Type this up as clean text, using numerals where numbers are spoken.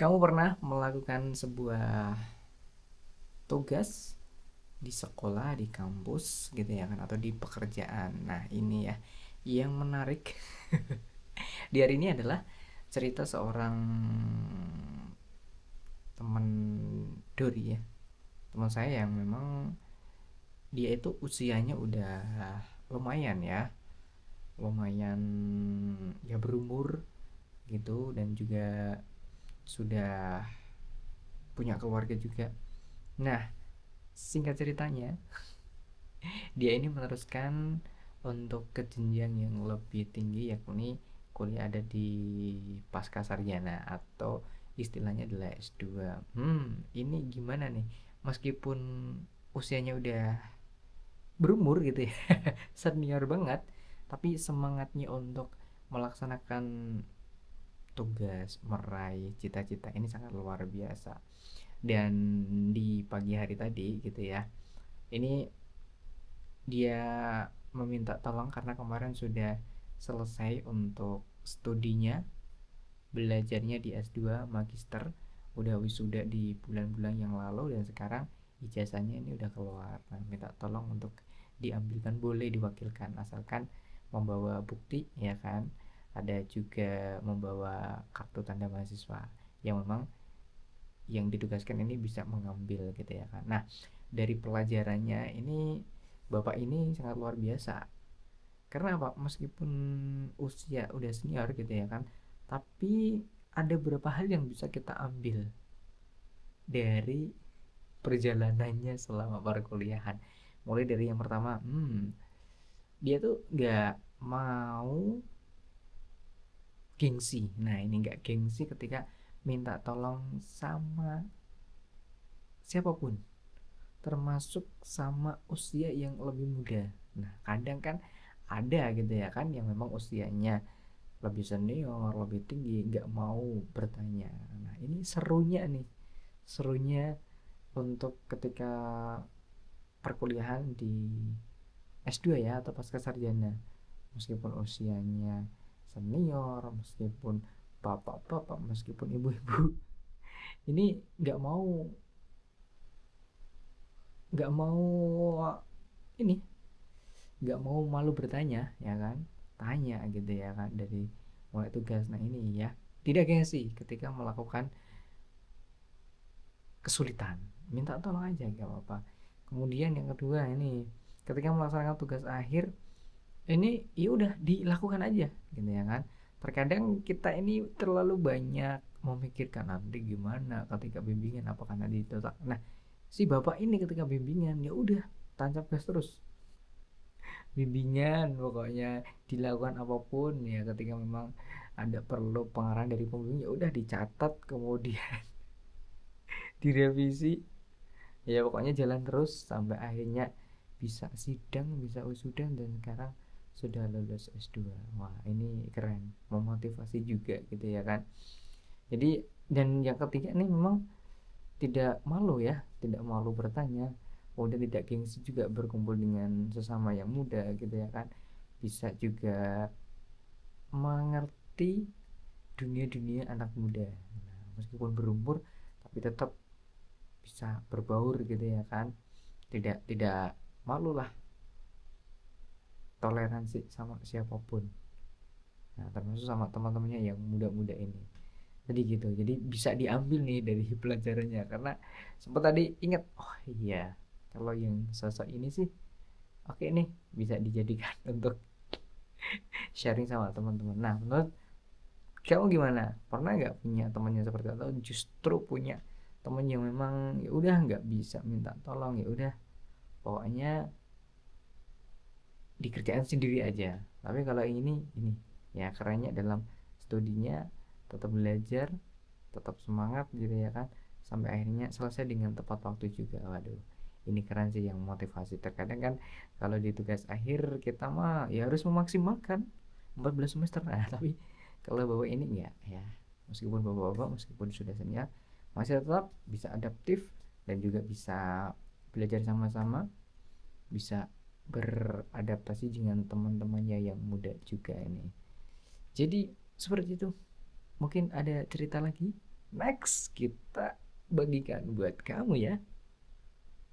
Kamu pernah melakukan sebuah tugas di sekolah, di kampus gitu ya kan, atau di pekerjaan. Nah, ini ya yang menarik di hari ini adalah cerita seorang teman Dori ya, teman saya yang memang dia itu usianya udah lumayan ya, lumayan ya berumur gitu, dan juga sudah punya keluarga juga. Nah, singkat ceritanya, dia ini meneruskan untuk ke jenjang yang lebih tinggi, yakni kuliah ada di pasca sarjana atau istilahnya adalah S2. Ini gimana nih? Meskipun usianya udah berumur gitu ya, senior banget, tapi semangatnya untuk melaksanakan tugas, meraih cita-cita ini sangat luar biasa. Dan di pagi hari tadi gitu ya, ini dia meminta tolong karena kemarin sudah selesai untuk studinya, belajarnya di S2 Magister, udah wisuda di bulan-bulan yang lalu, dan sekarang ijazahnya ini udah keluar. Nah, minta tolong untuk diambilkan, boleh diwakilkan asalkan membawa bukti ya kan. Ada juga membawa kartu tanda mahasiswa yang memang yang ditugaskan ini bisa mengambil gitu ya kan. Nah, dari pelajarannya ini bapak ini sangat luar biasa. Karena apa? Meskipun usia udah senior gitu ya kan, tapi ada beberapa hal yang bisa kita ambil dari perjalanannya selama perkuliahan. Mulai dari yang pertama, dia tuh nggak mau gengsi. Nah, ini nggak gengsi ketika minta tolong sama siapapun, termasuk sama usia yang lebih muda. Nah, kadang kan ada gitu ya kan yang memang usianya lebih senior, lebih tinggi, nggak mau bertanya. Nah, ini serunya nih, serunya untuk ketika perkuliahan di S2 ya atau pasca sarjana. Meskipun usianya senior, meskipun bapak-bapak, meskipun ibu-ibu, ini nggak mau, nggak mau ini, nggak mau malu bertanya ya kan, tanya gitu ya kan, dari mulai tugas. Nah, ini ya, tidak gengsi ketika melakukan kesulitan, minta tolong aja gak apa-apa. Kemudian yang kedua ini, ketika melaksanakan tugas akhir ini ya udah dilakukan aja gitu ya kan. Terkadang kita ini terlalu banyak memikirkan nanti gimana ketika bimbingan, apakah nanti ditolak. Nah, si bapak ini ketika bimbingan ya udah tancap gas terus, bimbingan pokoknya dilakukan apapun ya. Ketika memang ada perlu pengarahan dari pembimbing ya udah dicatat, kemudian direvisi, ya pokoknya jalan terus sampai akhirnya bisa sidang, bisa wisuda, dan sekarang sudah lulus S2. Wah, ini keren, memotivasi juga gitu ya kan. Jadi, dan yang ketiga ini memang tidak malu ya, tidak malu bertanya, kemudian tidak gengsi juga berkumpul dengan sesama yang muda gitu ya kan. Bisa juga mengerti dunia-dunia anak muda. Nah, meskipun berumur tapi tetap bisa berbaur gitu ya kan. Tidak malu lah, toleransi sama siapapun. Nah, termasuk sama teman-temannya yang muda-muda ini. Jadi gitu, jadi bisa diambil nih dari pelajarannya. Karena sempat tadi ingat, oh iya, kalau yang sosok ini sih oke nih, bisa dijadikan untuk sharing sama teman-teman. Nah, menurut kamu gimana? Pernah nggak punya temannya seperti itu, atau justru punya teman yang memang ya udah nggak bisa minta tolong, ya udah pokoknya dikerjain sendiri aja. Tapi kalau ini ya kerennya dalam studinya, tetap belajar, tetap semangat gitu ya kan, sampai akhirnya selesai dengan tepat waktu juga. Waduh, ini keren sih, yang motivasi. Terkadang kan kalau di tugas akhir kita mah ya harus memaksimalkan 14 semester. Nah, tapi kalau bawa ini enggak ya, meskipun bapak-bapak, meskipun sudah senior, masih tetap bisa adaptif dan juga bisa belajar sama-sama, bisa beradaptasi dengan teman-temannya yang muda juga ini. Jadi seperti itu. Mungkin ada cerita lagi? Next kita bagikan buat kamu ya.